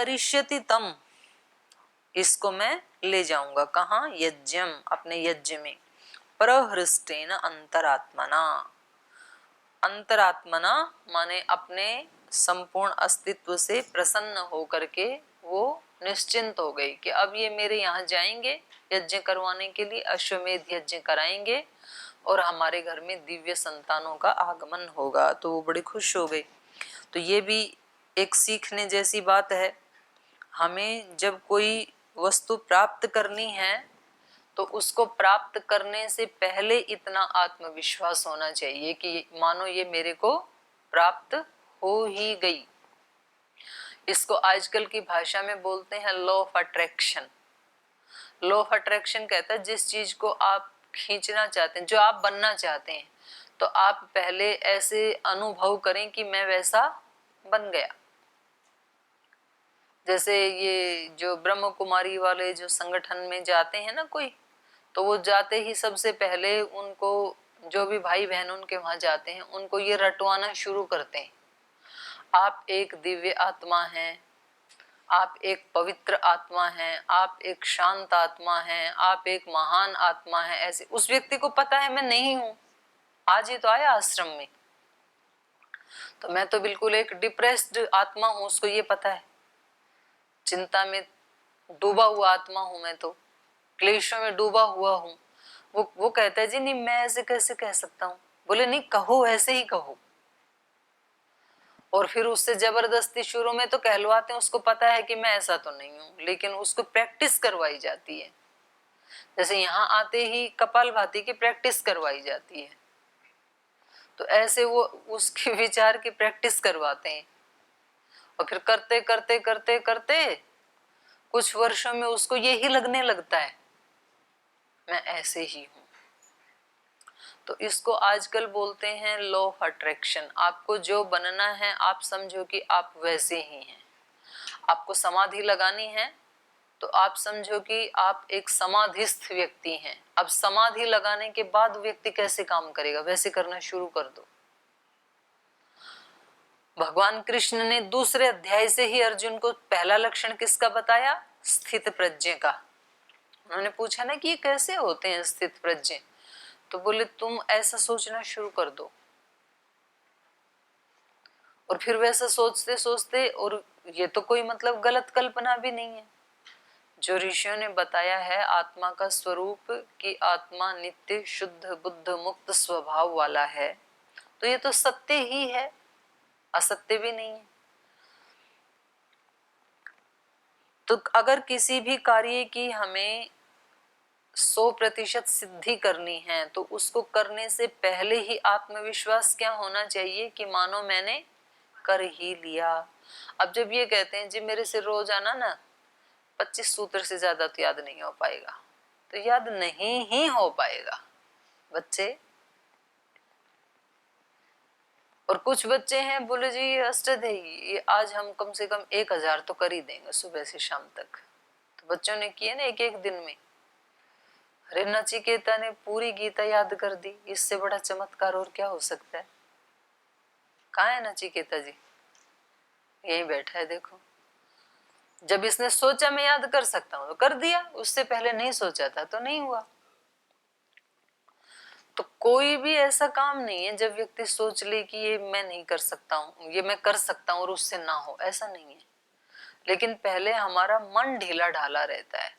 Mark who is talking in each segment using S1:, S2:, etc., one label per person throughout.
S1: करिष्यति तम, इसको मैं ले जाऊंगा कहाँ, यज्ञम, अपने यज्ञ में, प्रहृष्टेन अंतरात्मना, अंतरात्मना माने अपने संपूर्ण अस्तित्व से प्रसन्न होकर के वो निश्चिंत हो गई कि अब ये मेरे यहाँ जाएंगे यज्ञ करवाने के लिए, अश्वमेध यज्ञ कराएंगे और हमारे घर में दिव्य संतानों का आगमन होगा। तो वो बड़ी खुश हो गई। तो ये भी एक सीखने जैसी बात है। हमें जब कोई वस्तु प्राप्त करनी है तो उसको प्राप्त करने से पहले इतना आत्मविश्वास होना चाहिए कि मानो ये मेरे को प्राप्त हो ही गई। इसको आजकल की भाषा में बोलते हैं law of attraction. Law of attraction कहता है जिस चीज को आप खींचना चाहते हैं, जो आप बनना चाहते हैं, तो आप पहले ऐसे अनुभव करें कि मैं वैसा बन गया। जैसे ये जो ब्रह्म कुमारी वाले जो संगठन में जाते हैं ना कोई, तो वो जाते ही सबसे पहले उनको, जो भी भाई बहन उनके वहां जाते हैं, उनको ये रटवाना शुरू करते हैं, आप एक दिव्य आत्मा हैं, आप एक पवित्र आत्मा हैं, आप एक शांत आत्मा हैं, आप एक महान आत्मा हैं। ऐसे उस व्यक्ति को पता है मैं नहीं हूं, आज ही तो आया आश्रम में, तो मैं तो बिल्कुल एक डिप्रेस्ड आत्मा हूं, उसको ये पता है, चिंता में डूबा हुआ आत्मा हूं मैं, तो क्लेशों में डूबा हुआ हूं। वो कहता है जी नहीं मैं ऐसे कैसे कह सकता हूँ। बोले नहीं कहो, ऐसे ही कहो। और फिर उससे जबरदस्ती शुरू में तो कहलवाते हैं, उसको पता है कि मैं ऐसा तो नहीं हूं, लेकिन उसको प्रैक्टिस करवाई जाती है। जैसे यहाँ आते ही कपालभाति की प्रैक्टिस करवाई जाती है, तो ऐसे वो उसके विचार की प्रैक्टिस करवाते हैं। और फिर करते करते करते करते कुछ वर्षों में उसको यही लगने लगता है मैं ऐसे ही हूं। तो इसको आजकल बोलते हैं लॉ ऑफ अट्रैक्शन। आपको जो बनना है आप समझो कि आप वैसे ही हैं। आपको समाधि लगानी है तो आप समझो कि आप एक समाधिस्थ व्यक्ति हैं। अब समाधि लगाने के बाद व्यक्ति कैसे काम करेगा, वैसे करना शुरू कर दो। भगवान कृष्ण ने दूसरे अध्याय से ही अर्जुन को पहला लक्षण किसका बताया, स्थित प्रज्ञ का। उन्होंने पूछा ना कि ये कैसे होते हैं स्थित प्रज्ञ, तो बोले तुम ऐसा सोचना शुरू कर दो। और फिर वैसा सोचते सोचते, और ये तो कोई मतलब गलत कल्पना भी नहीं है, जो ऋषियों ने बताया है आत्मा का स्वरूप कि आत्मा नित्य शुद्ध बुद्ध मुक्त स्वभाव वाला है, तो ये तो सत्य ही है, असत्य भी नहीं है। तो अगर किसी भी कार्य की हमें 100% सिद्धि करनी है तो उसको करने से पहले ही आत्मविश्वास क्या होना चाहिए कि मानो मैंने कर ही लिया। अब जब ये कहते हैं जी मेरे से रोज आना ना 25 सूत्र से ज्यादा तो याद नहीं हो पाएगा, तो याद नहीं ही हो पाएगा बच्चे। और कुछ बच्चे हैं बोले जी ये अष्टध्यायी, ये आज हम कम से कम 1000 तो कर ही देंगे सुबह से शाम तक। तो बच्चों ने किए ना एक एक दिन में। अरे नचिकेता ने पूरी गीता याद कर दी, इससे बड़ा चमत्कार और क्या हो सकता है। कहाँ है नचिकेता जी, यही बैठा है देखो। जब इसने सोचा मैं याद कर सकता हूं तो कर दिया, उससे पहले नहीं सोचा था तो नहीं हुआ। तो कोई भी ऐसा काम नहीं है जब व्यक्ति सोच ले कि ये मैं नहीं कर सकता हूँ, ये मैं कर सकता हूँ और उससे ना हो, ऐसा नहीं है। लेकिन पहले हमारा मन ढीला ढाला रहता है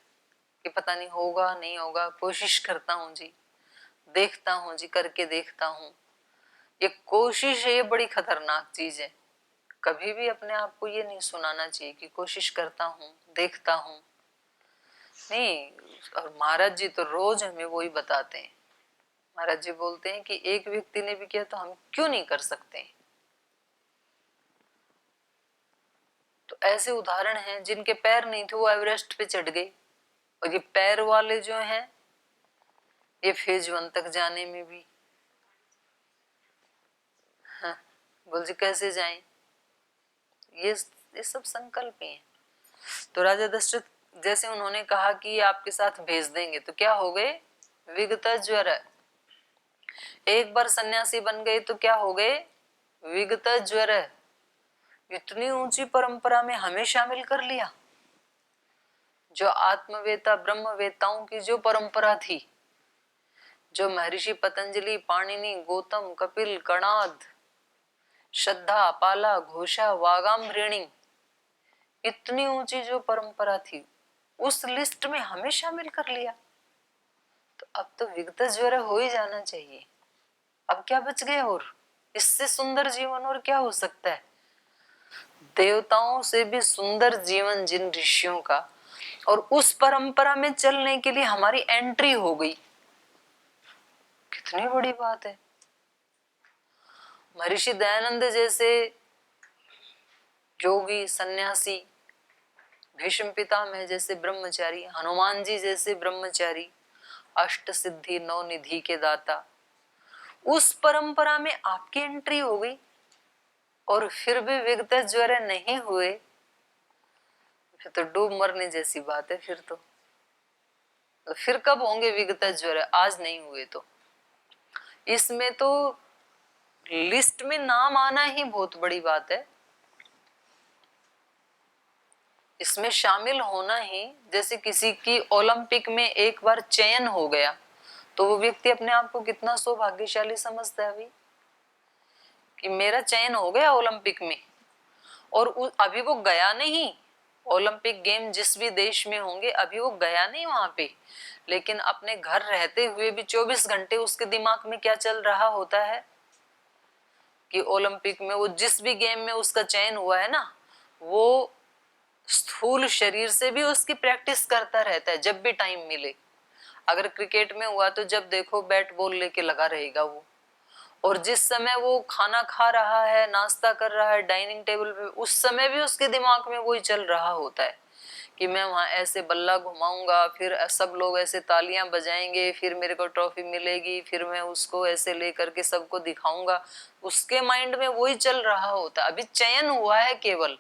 S1: कि पता नहीं होगा नहीं होगा, कोशिश करता हूँ जी, देखता हूँ जी, करके देखता हूँ। ये कोशिश है, ये बड़ी खतरनाक चीज है। कभी भी अपने आप को ये नहीं सुनाना चाहिए कि कोशिश करता हूँ देखता हूँ, नहीं। और महाराज जी तो रोज हमें वही बताते हैं। महाराज जी बोलते हैं कि एक व्यक्ति ने भी किया तो हम क्यों नहीं कर सकते। तो ऐसे उदाहरण हैं जिनके पैर नहीं थे वो एवरेस्ट पे चढ़ गए, और ये पैर वाले जो हैं ये फेज 1 तक जाने में भी, हाँ, बोल जी कैसे जाएं। ये सब संकल्प ही हैं। तो राजा दशरथ जैसे उन्होंने कहा कि आपके साथ भेज देंगे, तो क्या हो गए, विगत ज्वर। एक बार सन्यासी बन गए तो क्या हो गए, विगत ज्वर। इतनी ऊंची परंपरा में हमें शामिल कर लिया। जो आत्मवेता ब्रह्मवेताओं की जो परंपरा थी, जो महर्षि पतंजलि, पाणिनि, गौतम, कपिल, कणाद, श्रद्धा, पाला, घोषा, वागाम्भृणी, इतनी ऊंची जो परंपरा थी, उस लिस्ट में हमें शामिल कर लिया। तो अब तो विगत ज्वर हो ही जाना चाहिए। अब क्या बच गए? और इससे सुंदर जीवन और क्या हो सकता है? देवताओं से भी सुंदर जीवन जिन ऋषियों का, और उस परंपरा में चलने के लिए हमारी एंट्री हो गई। कितनी बड़ी बात है। महर्षि दयानंद जैसे योगी, सन्यासी, भीष्म पितामह जैसे ब्रह्मचारी, हनुमान जी जैसे ब्रह्मचारी, अष्ट सिद्धि नौ निधि के दाता, उस परंपरा में आपकी एंट्री हो गई और फिर भी विगत ज्वर नहीं हुए, फिर तो डूब मरने जैसी बात है। फिर कब होंगे विगत ज्वर? आज नहीं हुए तो। इसमें तो लिस्ट में नाम आना ही बहुत बड़ी बात है। इसमें शामिल होना ही, जैसे किसी की ओलंपिक में एक बार चयन हो गया तो वो व्यक्ति अपने आप को कितना सौभाग्यशाली समझता है भाई, कि मेरा चयन हो गया ओलंपिक में। और अभी वो गया नहीं, ओलंपिक गेम जिस भी देश में होंगे अभी वो गया नहीं वहां पे, लेकिन अपने घर रहते हुए भी 24 घंटे उसके दिमाग में क्या चल रहा होता है कि ओलंपिक में वो जिस भी गेम में उसका चयन हुआ है ना, वो स्थूल शरीर से भी उसकी प्रैक्टिस करता रहता है जब भी टाइम मिले। अगर क्रिकेट में हुआ तो जब देखो बैट बॉल लेके लगा रहेगा वो, और जिस समय वो खाना खा रहा है, नाश्ता कर रहा है डाइनिंग टेबल पे, उस समय भी उसके दिमाग में वही चल रहा होता है कि मैं वहां ऐसे बल्ला घुमाऊंगा, फिर सब लोग ऐसे तालियां बजाएंगे, फिर मेरे को ट्रॉफी मिलेगी, फिर मैं उसको ऐसे लेकर के सबको दिखाऊंगा। उसके माइंड में वही चल रहा होता है। अभी चयन हुआ है केवल।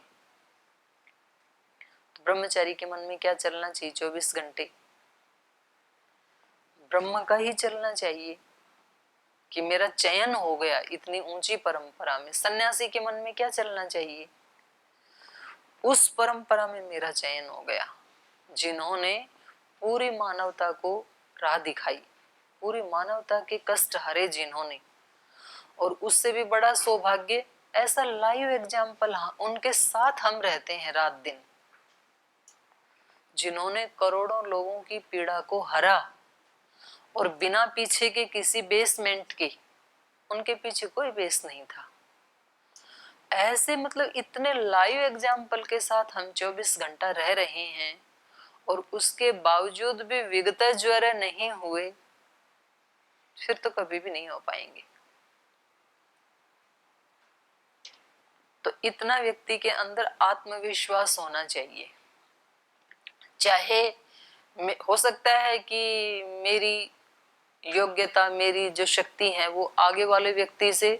S1: तो ब्रह्मचारी के मन में क्या चलना चाहिए? 24 घंटे ब्रह्म का ही चलना चाहिए कि मेरा चयन हो गया इतनी ऊंची परंपरा में। सन्यासी के मन में क्या चलना चाहिए? उस परंपरा में मेरा चयन हो गया, जिन्होंने पूरी मानवता को राह दिखाई, पूरी मानवता के कष्ट हरे जिन्होंने। और उससे भी बड़ा सौभाग्य, ऐसा लाइव एग्जाम्पल उनके साथ हम रहते हैं रात दिन, जिन्होंने करोड़ों लोगों की पीड़ा को हरा और बिना पीछे के किसी बेसमेंट के, उनके पीछे कोई बेस नहीं था। ऐसे मतलब इतने लाइव एग्जाम्पल के साथ हम 24 घंटा रह रहे हैं और उसके बावजूद भी विगत ज्वर नहीं हुए, फिर तो कभी भी नहीं हो पाएंगे। तो इतना व्यक्ति के अंदर आत्मविश्वास होना चाहिए। चाहे हो सकता है कि मेरी योग्यता, मेरी जो शक्ति है वो आगे वाले व्यक्ति से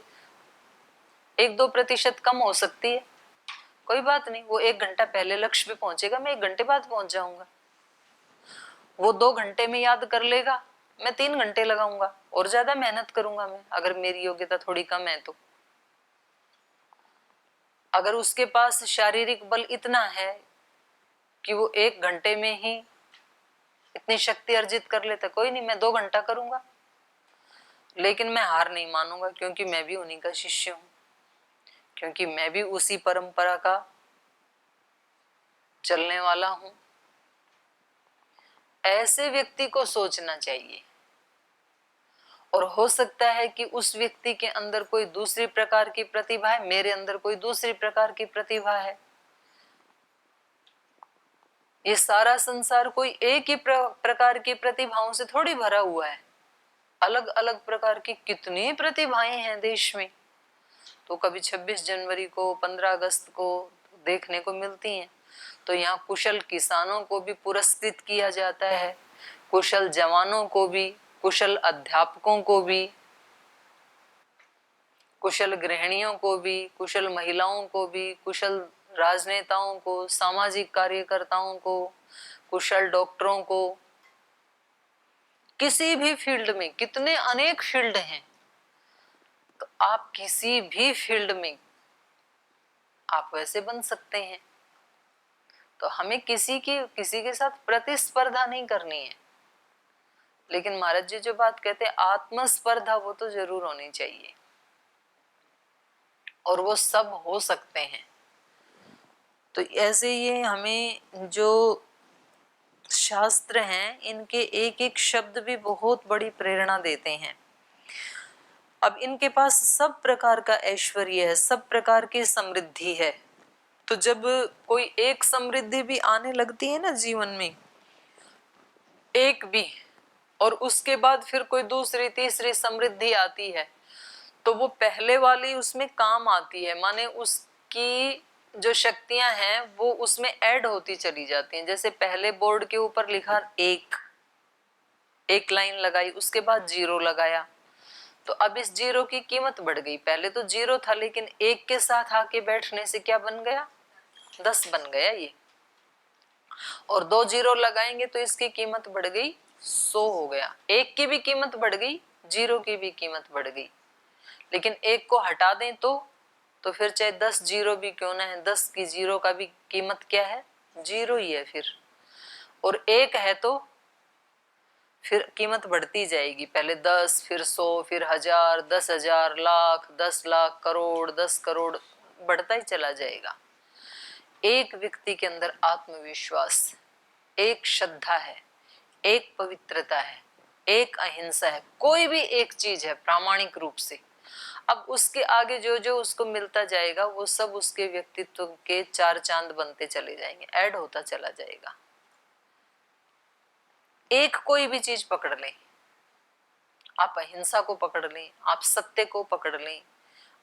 S1: 1-2% कम हो सकती है, कोई बात नहीं। वो 1 घंटा पहले लक्ष्य पे पहुंचेगा, मैं 1 घंटे बाद पहुंच जाऊंगा। वो 2 घंटे में याद कर लेगा, मैं 3 घंटे लगाऊंगा और ज्यादा मेहनत करूंगा मैं, अगर मेरी योग्यता थोड़ी कम है तो। अगर उसके पास शारीरिक बल इतना है कि वो 1 घंटे में ही इतनी शक्ति अर्जित कर लेता, कोई नहीं, मैं 2 घंटा करूंगा, लेकिन मैं हार नहीं मानूंगा, क्योंकि मैं भी उन्हीं का शिष्य हूं, क्योंकि मैं भी उसी परंपरा का चलने वाला हूं। ऐसे व्यक्ति को सोचना चाहिए। और हो सकता है कि उस व्यक्ति के अंदर कोई दूसरी प्रकार की प्रतिभा है, मेरे अंदर कोई दूसरी प्रकार की प्रतिभा है। ये सारा संसार कोई एक ही प्रकार की प्रतिभाओं से थोड़ी भरा हुआ है। अलग अलग प्रकार की कितनी प्रतिभाएं हैं देश में, तो कभी 26 जनवरी को, 15 अगस्त को देखने को मिलती हैं। तो यहाँ कुशल किसानों को भी पुरस्कृत किया जाता है, कुशल जवानों को भी, कुशल अध्यापकों को भी, कुशल गृहिणियों को भी, कुशल महिलाओं को भी, कुशल राजनेताओं को, सामाजिक कार्यकर्ताओं को, कुशल डॉक्टरों को। किसी भी फील्ड में कितने अनेक फील्ड हैं, तो आप किसी भी फील्ड में आप वैसे बन सकते हैं। तो हमें किसी के साथ प्रतिस्पर्धा नहीं करनी है, लेकिन महाराज जी जो बात कहते हैं आत्मस्पर्धा, वो तो जरूर होनी चाहिए, और वो सब हो सकते हैं। तो ऐसे ये हमें जो शास्त्र हैं, इनके एक एक शब्द भी बहुत बड़ी प्रेरणा देते हैं। अब इनके पास सब प्रकार का ऐश्वर्य है, सब प्रकार की समृद्धि है। तो जब कोई एक समृद्धि भी आने लगती है ना जीवन में, एक भी, और उसके बाद फिर कोई दूसरी तीसरी समृद्धि आती है, तो वो पहले वाली उसमें काम आती है, माने उसकी जो शक्तियां हैं वो उसमें ऐड होती चली जाती हैं। जैसे पहले बोर्ड के ऊपर लिखा एक लाइन लगाई, उसके बाद 0 लगाया, तो अब इस 0 की कीमत बढ़ गई। पहले तो 0 था, लेकिन एक के साथ आके बैठने से क्या बन गया, 10 बन गया ये, और 2 0 लगाएंगे तो इसकी कीमत बढ़ गई 100 हो गया। एक की भी कीमत बढ़ गई, 0 की भी कीमत बढ़ गई। लेकिन एक को हटा दें तो फिर चाहे 10 0 भी क्यों ना है, 10 की 0 का भी कीमत क्या है, 0 ही है फिर। और एक है तो फिर कीमत बढ़ती जाएगी, पहले 10, फिर 100, फिर 1000, 10,000, लाख, 10 लाख, करोड़, 10 करोड़, बढ़ता ही चला जाएगा। एक व्यक्ति के अंदर आत्मविश्वास, एक श्रद्धा है, एक पवित्रता है, एक अहिंसा है, कोई भी एक चीज है प्रामाणिक रूप से, अब उसके आगे जो जो उसको मिलता जाएगा वो सब उसके व्यक्तित्व के 4 चांद बनते चले जाएंगे, ऐड होता चला जाएगा। एक कोई भी चीज पकड़ लें, आप अहिंसा को पकड़ लें, आप सत्य को पकड़ लें,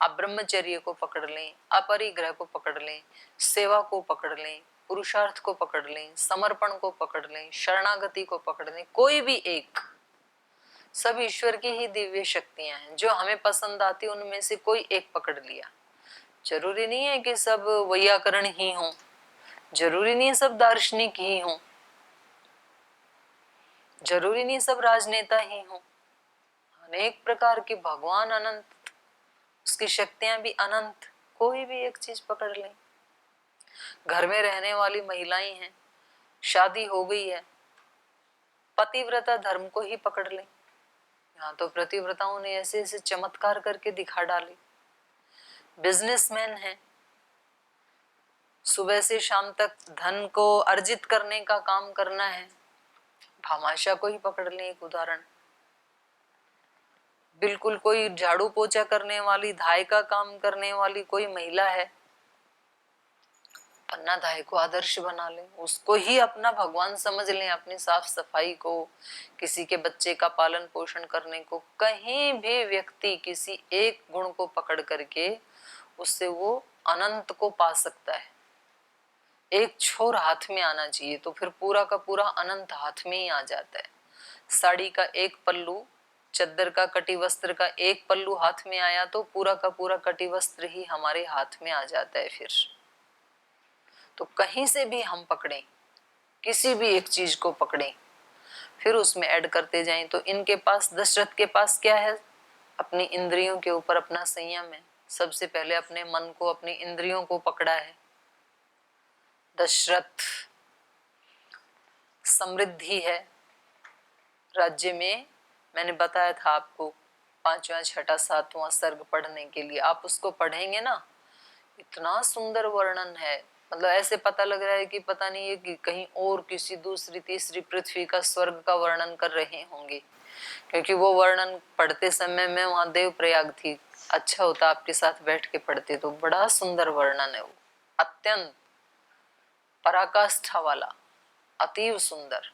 S1: आप ब्रह्मचर्य को पकड़ लें, अपरिग्रह को पकड़ लें, सेवा को पकड़ लें, पुरुषार्थ को पकड़ लें, समर्पण को पकड़ लें, शरणागति को पकड़ लें, कोई भी एक, सब ईश्वर की ही दिव्य शक्तियां हैं। जो हमें पसंद आती उनमें से कोई एक पकड़ लिया। जरूरी नहीं है कि सब वैयाकरण ही हों, जरूरी नहीं है सब दार्शनिक ही हों, जरूरी नहीं सब राजनेता ही हों। अनेक प्रकार के भगवान अनंत, उसकी शक्तियां भी अनंत, कोई भी एक चीज पकड़ लें। घर में रहने वाली महिलाएं हैं, शादी हो गई है, पतिव्रता धर्म को ही पकड़ लें। यहाँ तो पतिव्रताओं ने ऐसे ऐसे चमत्कार करके दिखा डाले। बिजनेसमैन है, सुबह से शाम तक धन को अर्जित करने का काम करना है, भामाशाह को ही पकड़ लें एक उदाहरण। बिल्कुल कोई झाड़ू पोछा करने वाली, धाय का काम करने वाली कोई महिला है, पन्ना धाय को आदर्श बना लें, उसको ही अपना भगवान समझ लें, अपनी साफ सफाई को, किसी के बच्चे का पालन पोषण करने को। कहीं भी व्यक्ति किसी एक गुण को पकड़ करके उससे वो अनंत को पा सकता है। एक छोर हाथ में आना चाहिए तो फिर पूरा का पूरा अनंत हाथ में ही आ जाता है। साड़ी का एक पल्लू, चद्दर का कटी वस्त्र का एक पल्लू हाथ में आया तो पूरा का पूरा कटी वस्त्र ही हमारे हाथ में आ जाता है फिर। तो कहीं से भी हम पकड़ें, किसी भी एक चीज को पकड़ें, फिर उसमें ऐड करते जाएं। तो इनके पास, दशरथ के पास क्या है, अपनी इंद्रियों के ऊपर अपना संयम है। सबसे पहले अपने मन को, अपनी इंद्रियों को पकड़ा है दशरथ। समृद्धि है राज्य में, मैंने बताया था आपको 5वां 6वां 7वां सर्ग पढ़ने के लिए, आप उसको पढ़ेंगे ना, इतना सुंदर वर्णन है, मतलब ऐसे पता लग रहा है कि पता नहीं है कि कहीं और किसी दूसरी तीसरी पृथ्वी का स्वर्ग का वर्णन कर रहे होंगे, क्योंकि वो वर्णन पढ़ते समय मैं वहां देवप्रयाग थी। अच्छा होता आपके साथ बैठ के पढ़ते, तो बड़ा सुंदर वर्णन है वो, अत्यंत पराकाष्ठा वाला, अतीव सुंदर।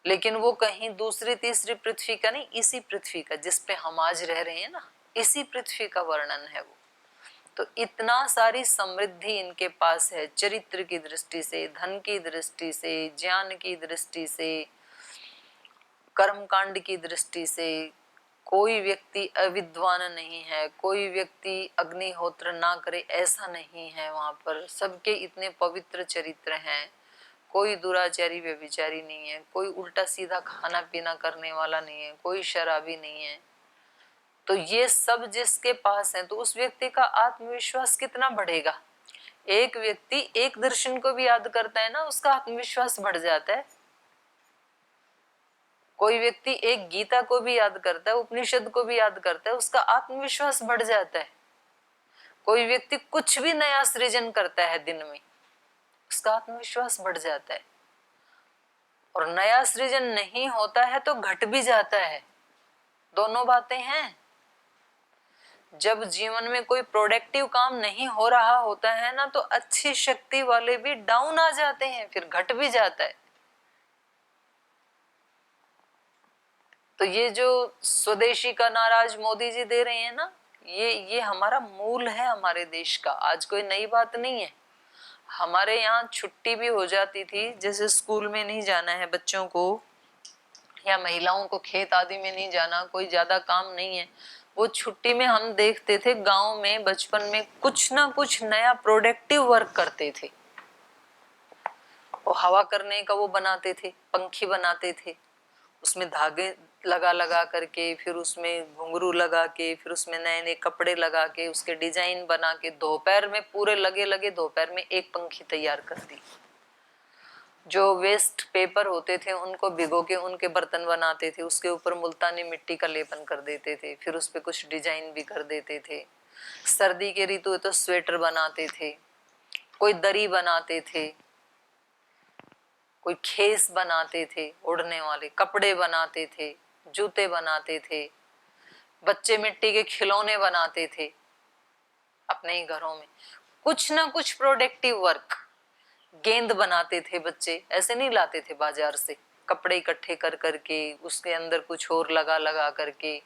S1: लेकिन वो कहीं दूसरी तीसरी पृथ्वी का नहीं, इसी पृथ्वी का जिसपे हम आज रह रहे हैं ना, इसी पृथ्वी का वर्णन है वो। तो इतना सारी समृद्धि इनके पास है, चरित्र की दृष्टि से, धन की दृष्टि से, ज्ञान की दृष्टि से, कर्मकांड की दृष्टि से। कोई व्यक्ति अविद्वान नहीं है, कोई व्यक्ति अग्निहोत्र ना करे ऐसा नहीं है वहां पर। सबके इतने पवित्र चरित्र हैं, कोई दुराचारी व्यभिचारी नहीं है, कोई उल्टा सीधा खाना पीना करने वाला नहीं है, कोई शराबी नहीं है। तो ये सब जिसके पास है तो उस व्यक्ति का आत्मविश्वास कितना बढ़ेगा। एक व्यक्ति एक दर्शन को भी याद करता है ना, उसका आत्मविश्वास बढ़ जाता है। कोई व्यक्ति एक गीता को भी याद करता है, उपनिषद को भी याद करता है, उसका आत्मविश्वास बढ़ जाता है। कोई व्यक्ति कुछ भी नया सृजन करता है दिन में, उसका आत्मविश्वास बढ़ जाता है। और नया सृजन नहीं होता है तो घट भी जाता है। दोनों बातें हैं। जब जीवन में कोई प्रोडक्टिव काम नहीं हो रहा होता है ना, तो अच्छी शक्ति वाले भी डाउन आ जाते हैं, फिर घट भी जाता है। तो ये जो स्वदेशी का नाराज मोदी जी दे रहे हैं ना, ये हमारा मूल है, हमारे देश का। आज कोई नई बात नहीं है। हमारे यहाँ छुट्टी भी हो जाती थी, जैसे स्कूल में नहीं जाना है बच्चों को, या महिलाओं को खेत आदि में नहीं जाना, कोई ज्यादा काम नहीं है, वो छुट्टी में हम देखते थे गांव में बचपन में कुछ ना कुछ नया प्रोडक्टिव वर्क करते थे। वो हवा करने का वो बनाते थे, पंखी बनाते थे, उसमें धागे लगा लगा करके, फिर उसमें घुंघरू लगा के, फिर उसमें नए नए कपड़े लगा के, उसके डिजाइन बना के, दोपहर में पूरे लगे लगे दोपहर में एक पंखी तैयार कर दी। जो वेस्ट पेपर होते थे उनको भिगो के उनके बर्तन बनाते थे, उसके ऊपर मुल्तानी मिट्टी का लेपन कर देते थे, फिर उस पे कुछ डिजाइन भी कर देते थे। सर्दी के ऋतु में तो स्वेटर बनाते थे, कोई दरी बनाते थे, कोई खेस बनाते थे, ओढ़ने वाले कपड़े बनाते थे, जूते बनाते थे, बच्चे मिट्टी के खिलौने बनाते थे अपने ही घरों में। कुछ ना कुछ प्रोडक्टिव वर्क। गेंद बनाते थे बच्चे, ऐसे नहीं लाते थे बाजार से, कपड़े इकट्ठे कर करके उसके अंदर कुछ और लगा लगा करके।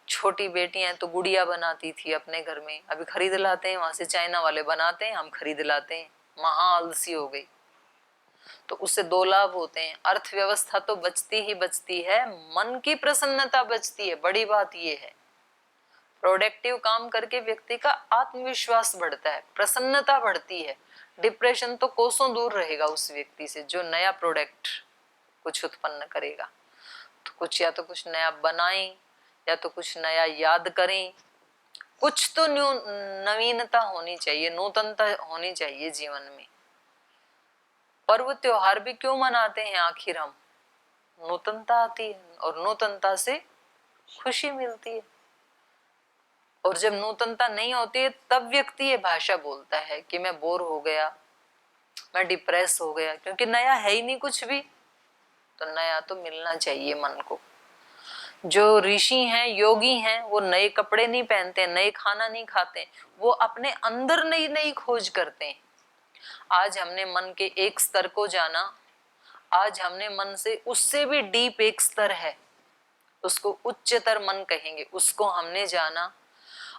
S1: छोटी बेटियां तो गुड़िया बनाती थी अपने घर में, अभी खरीद लाते हैं वहां से, चाइना वाले बनाते हैं, हम खरीद लाते हैं। महा आलसी हो गई। तो उससे दो लाभ होते हैं, अर्थव्यवस्था तो बचती ही बचती है, मन की प्रसन्नता बचती है। बड़ी बात ये है, प्रोडक्टिव काम करके व्यक्ति का आत्मविश्वास बढ़ता है, प्रसन्नता बढ़ती है। डिप्रेशन तो कोसों दूर रहेगा उस व्यक्ति से जो नया प्रोडक्ट कुछ उत्पन्न करेगा। तो कुछ, या तो कुछ नया बनाएं, या तो कुछ नया याद करें। कुछ तो नवीनता होनी चाहिए, नूतनता होनी चाहिए जीवन में। पर्व त्योहार भी क्यों मनाते हैं आखिर हम? नूतनता आती है और नूतनता से खुशी मिलती है। और जब नूतनता नहीं होती है तब व्यक्ति ये भाषा बोलता है कि मैं बोर हो गया, मैं डिप्रेस हो गया, क्योंकि नया है ही नहीं कुछ भी। तो नया तो मिलना चाहिए मन को। जो ऋषि हैं, योगी हैं, वो नए कपड़े नहीं पहनते, नए खाना नहीं खाते, वो अपने अंदर नई नई खोज करते हैं। आज हमने मन के एक स्तर को जाना, आज हमने मन से उससे भी डीप एक स्तर है, उसको उच्चतर मन कहेंगे, उसको हमने जाना।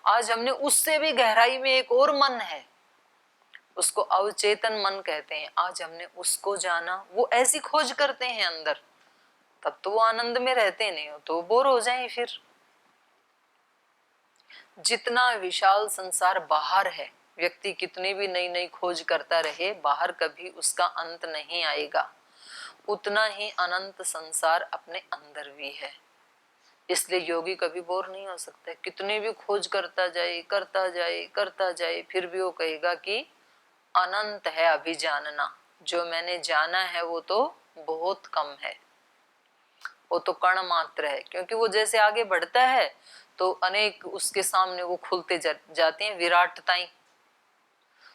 S1: आज हमने उससे भी गहराई में एक और मन है, उसको अवचेतन मन कहते हैं, आज हमने उसको जाना। वो ऐसी खोज करते हैं अंदर, तब तो वो आनंद में रहते नहीं हो तो बोर हो जाएं फिर। जितना विशाल संसार बाहर है, व्यक्ति कितनी भी नई नई खोज करता रहे, बाहर कभी उसका अंत नहीं आएगा। उतना ही अनंत संसार अपने अंदर भी है। इसलिए योगी कभी बोर नहीं हो सकता। कितनी भी खोज करता जाए करता जाए करता जाए, फिर भी वो कहेगा कि अनंत है अभी जानना। जो मैंने जाना है वो तो बहुत कम है, वो तो कण मात्र है। क्योंकि वो जैसे आगे बढ़ता है तो अनेक उसके सामने वो खुलते जाते हैं विराटताएं।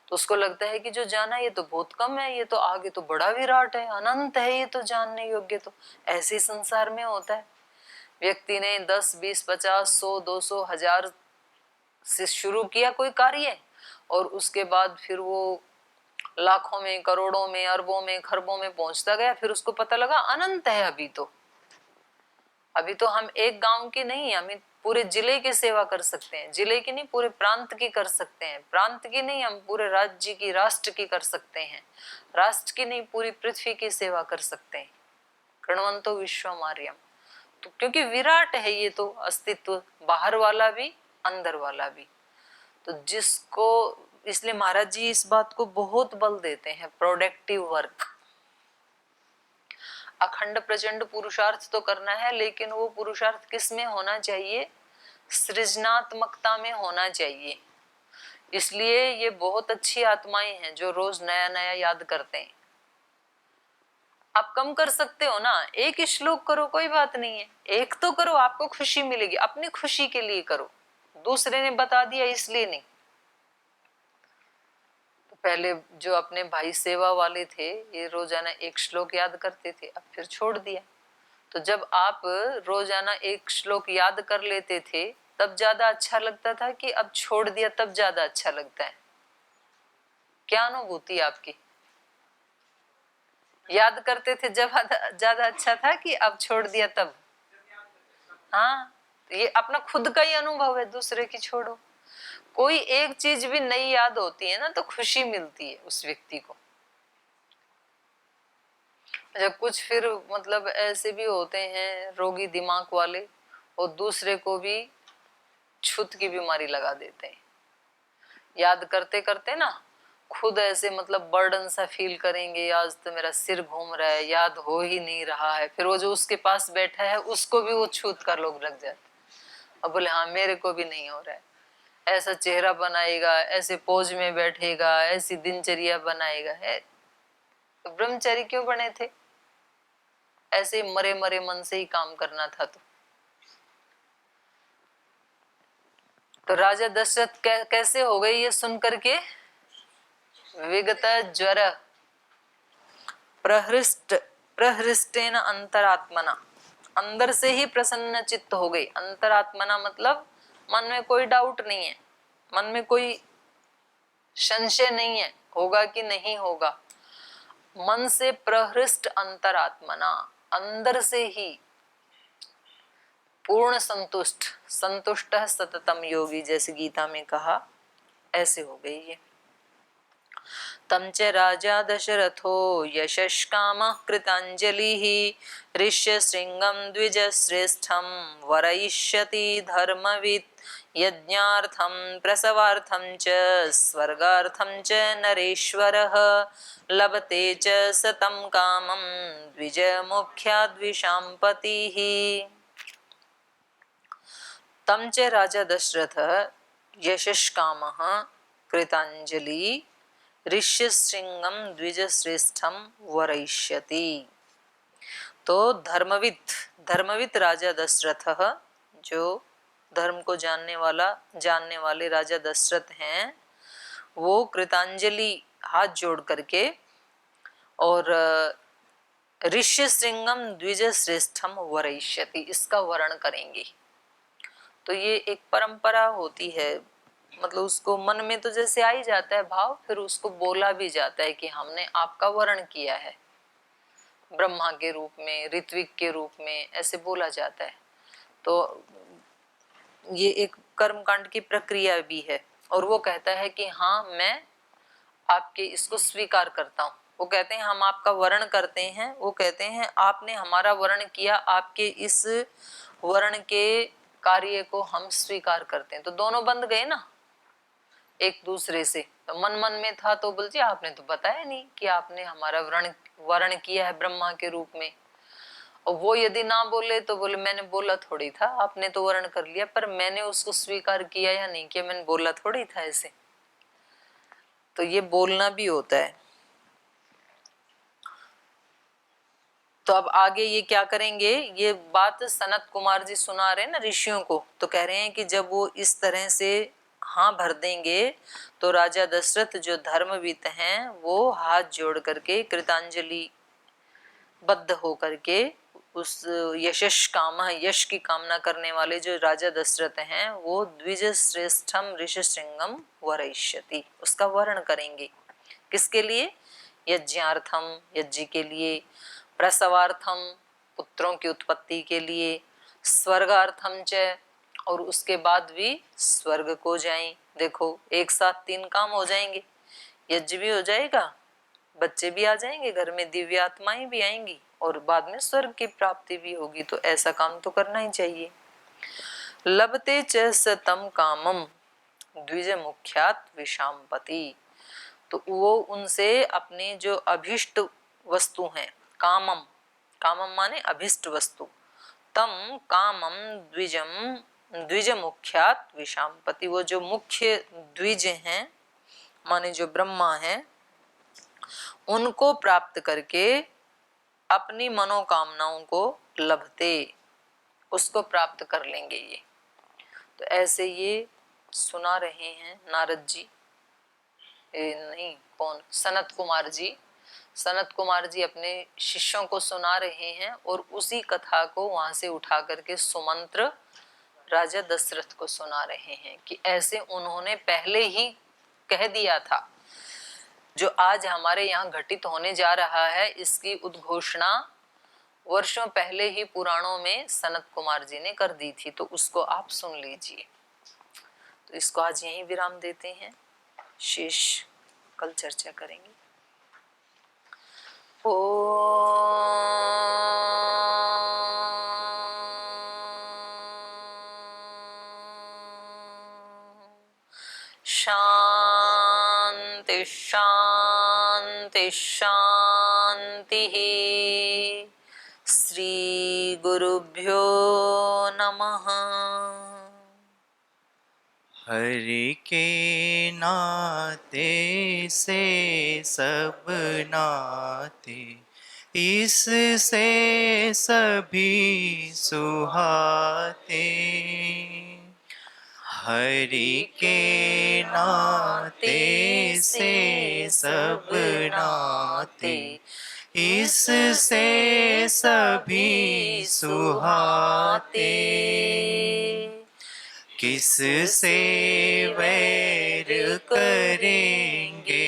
S1: तो उसको लगता है कि जो जाना ये तो बहुत कम है, ये तो आगे तो बड़ा विराट है, अनंत है ये तो जानने योग्य। तो ऐसे संसार में होता है। व्यक्ति ने 10, 20, 50, 100, 200, 1000 से शुरू किया कोई कार्य, और उसके बाद फिर वो लाखों में, करोड़ों में, अरबों में, खरबों में पहुंचता गया। फिर उसको पता लगा अनंत है अभी तो हम एक गांव की नहीं, हम पूरे जिले की सेवा कर सकते हैं। जिले की नहीं, पूरे प्रांत की कर सकते हैं। प्रांत की नहीं, हम पूरे राज्य की, राष्ट्र की कर सकते हैं। राष्ट्र की नहीं, पूरी पृथ्वी की सेवा कर सकते हैं। कृण्वन्तो विश्वमार्यम। तो क्योंकि विराट है ये तो अस्तित्व, बाहर वाला भी अंदर वाला भी। तो जिसको, इसलिए महाराज जी इस बात को बहुत बल देते हैं, प्रोडक्टिव वर्क। अखंड प्रचंड पुरुषार्थ तो करना है, लेकिन वो पुरुषार्थ किस में होना चाहिए? सृजनात्मकता में होना चाहिए। इसलिए ये बहुत अच्छी आत्माएं हैं जो रोज नया नया याद करते हैं। आप कम कर सकते हो ना, एक श्लोक करो, कोई बात नहीं है, एक तो करो, आपको खुशी मिलेगी, अपनी खुशी के लिए करो, दूसरे ने बता दिया इसलिए नहीं। तो पहले जो अपने भाई सेवा वाले थे ये रोजाना एक श्लोक याद करते थे, अब फिर छोड़ दिया। तो जब आप रोजाना एक श्लोक याद कर लेते थे तब ज्यादा अच्छा लगता था कि अब छोड़ दिया तब ज्यादा अच्छा लगता है? क्या अनुभूति आपकी? याद करते थे जब ज्यादा अच्छा था कि अब छोड़ दिया तब? हाँ, ये अपना खुद का ही अनुभव है, दूसरे की छोड़ो। कोई एक चीज भी नई याद होती है ना तो खुशी मिलती है उस व्यक्ति को। अच्छा, कुछ फिर मतलब ऐसे भी होते हैं रोगी दिमाग वाले, और दूसरे को भी छूत की बीमारी लगा देते हैं। याद करते करते ना खुद ऐसे मतलब बर्डन सा फील करेंगे, आज तो मेरा सिर घूम रहा है, याद हो ही नहीं रहा है। फिर वो जो उसके पास बैठा है उसको भी वो छूत कर लोग लग जाते, अब बोले हाँ मेरे को भी नहीं हो रहा है। ऐसा चेहरा बनाएगा, ऐसे पोज में बैठेगा, ऐसी दिनचर्या बनाएगा। है तो ब्रह्मचारी क्यों बने थे? ऐसे मरे मरे मन से ही काम करना था। तो राजा दशरथ कैसे हो गए ये सुन करके? विगत ज्वर प्रहृष्ट प्रहृष्टेन अंतरात्मना, अंदर से ही प्रसन्न चित्त हो गई। अंतरात्मना मतलब मन में कोई डाउट नहीं है, मन में कोई संशय नहीं है होगा कि नहीं होगा। मन से प्रहृष्ट अंतरात्मना, अंदर से ही पूर्ण संतुष्ट, संतुष्ट सततम योगी, जैसे गीता में कहा, ऐसे हो गई ये। तम च राजा दशरथो यशस्कामः कृतांजलिः ऋष्यशृंगं द्विजश्रेष्ठं वरयिष्यति धर्मवित् यज्ञार्थं प्रसवार्थं च स्वर्गार्थं च नरेश्वरः लभते च सतं कामं द्विजमुख्याद्विषाम्पतिः। तम च राजा दशरथ यशस्कामः कृतांजलि ऋष्यशृंगम द्विजश्रेष्ठम वरयिष्यति। तो धर्मविद राजा दशरथ, जो धर्म को जानने वाले राजा दशरथ हैं, वो कृतांजलि हाथ जोड़ करके और ऋष्यशृंगम द्विजश्रेष्ठम वरयिष्यति इसका वर्ण करेंगे। तो ये एक परंपरा होती है, मतलब उसको मन में तो जैसे आ ही जाता है भाव, फिर उसको बोला भी जाता है कि हमने आपका वर्ण किया है, ब्रह्मा के रूप में, ऋत्विक के रूप में, ऐसे बोला जाता है। तो ये एक कर्मकांड की प्रक्रिया भी है। और वो कहता है कि हाँ मैं आपके इसको स्वीकार करता हूँ। वो कहते हैं हम आपका वर्ण करते हैं, वो कहते हैं आपने हमारा वर्ण किया, आपके इस वर्ण के कार्य को हम स्वीकार करते हैं। तो दोनों बंध गए ना एक दूसरे से। तो मन मन में था तो बोलते आपने तो बताया नहीं कि आपने हमारा वर्ण किया है ब्रह्मा के रूप में। और वो यदि ना बोले तो बोले मैंने बोला थोड़ी था, आपने तो वर्ण कर लिया, पर मैंने उसको स्वीकार किया या नहीं किया, मैंने बोला थोड़ी था ऐसे। तो ये बोलना भी होता है। तो अब आगे ये क्या करेंगे, ये बात सनत कुमार जी सुना रहे हैं ना ऋषियों को। तो कह रहे हैं कि जब वो इस तरह से हाँ भर देंगे तो राजा दशरथ जो धर्मविद हैं वो हाथ जोड़ करके कृतांजलि बद्ध हो करके उस यश की कामना करने वाले जो राजा दशरथ हैं वो द्विज श्रेष्ठम ऋषशृंगम वरयिष्यति उसका वर्ण करेंगे। किसके लिए? यज्ञार्थम, यज्ञ के लिए, प्रसवार्थम, पुत्रों की उत्पत्ति के लिए, स्वर्गार्थम च, और उसके बाद भी स्वर्ग को जाएं। देखो एक साथ 3 काम हो जाएंगे, यज्ञ भी हो जाएगा, बच्चे भी आ जाएंगे घर में, दिव्य आत्माएं भी आएंगी, और बाद में स्वर्ग की प्राप्ति भी होगी। तो ऐसा काम तो करना ही चाहिए। लभते च सतम कामम द्विज मुख्यात विषाम्पति, तो वो उनसे अपने जो अभिष्ट वस्तु हैं, कामम, कामम माने अभिष्ट वस्तु, तम कामम द्विजम द्विज मुख्यात विषामपति, वो जो मुख्य द्विज हैं माने जो ब्रह्मा हैं, उनको प्राप्त करके अपनी मनोकामनाओं को लभते, उसको प्राप्त कर लेंगे ये। तो ऐसे ये सुना रहे हैं नारद जी, नहीं कौन, सनत कुमार जी। सनत कुमार जी अपने शिष्यों को सुना रहे हैं और उसी कथा को वहां से उठा करके सुमंत्र राजा दशरथ को सुना रहे हैं कि ऐसे उन्होंने पहले ही कह दिया था। जो आज हमारे यहाँ घटित होने जा रहा है, इसकी उद्घोषणा वर्षों पहले ही पुराणों में सनत कुमार जी ने कर दी थी, तो उसको आप सुन लीजिए। तो इसको आज यहीं विराम देते हैं, शेष कल चर्चा करेंगे। शांति शांति शांति। श्री गुरुभ्यो नमः।
S2: हरि के नाते से सब नाते, इससे सभी सुहाते। हरि के नाते से सब नाते, इससे सभी सुहाते। किस से वैर करेंगे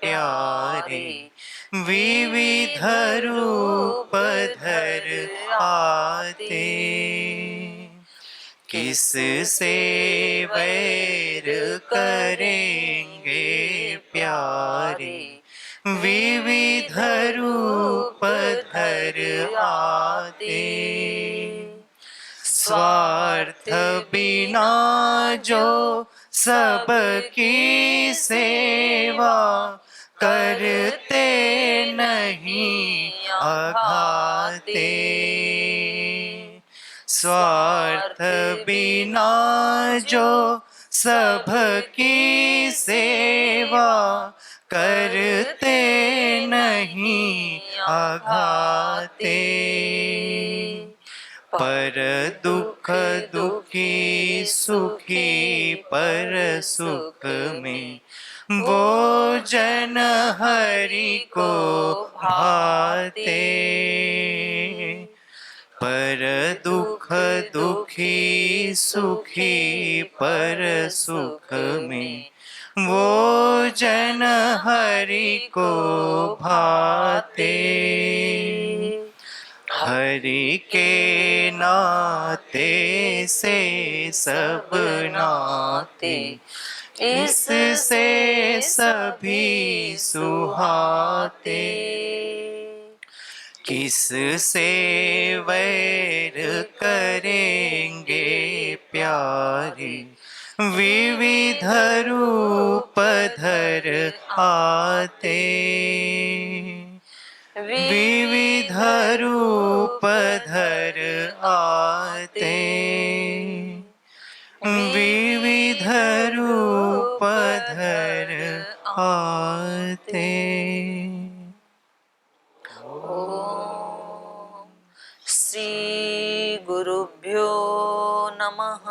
S2: प्यारे, विविध रूप धर आते। किस से वैर करेंगे प्यारे, विविध रूप धर आते। स्वार्थ बिना जो सबकी सेवा, करते नहीं अघाते। स्वार्थ बिना जो सबकी सेवा, करते नहीं अघाते। पर दुख दुखी सुखी पर सुख में, वो जन हरि को भाते। पर दुख दुखी सुखी पर सुख में, वो जन हरि को भाते। हरि के नाते से सब नाते, इससे सभी सुहाते। किस से वैर करेंगे प्यारे, विविध रूप धर आते। विविध रूप धर आते। विविध रूप धर आते।
S1: ओम श्री गुरुभ्यो नमः।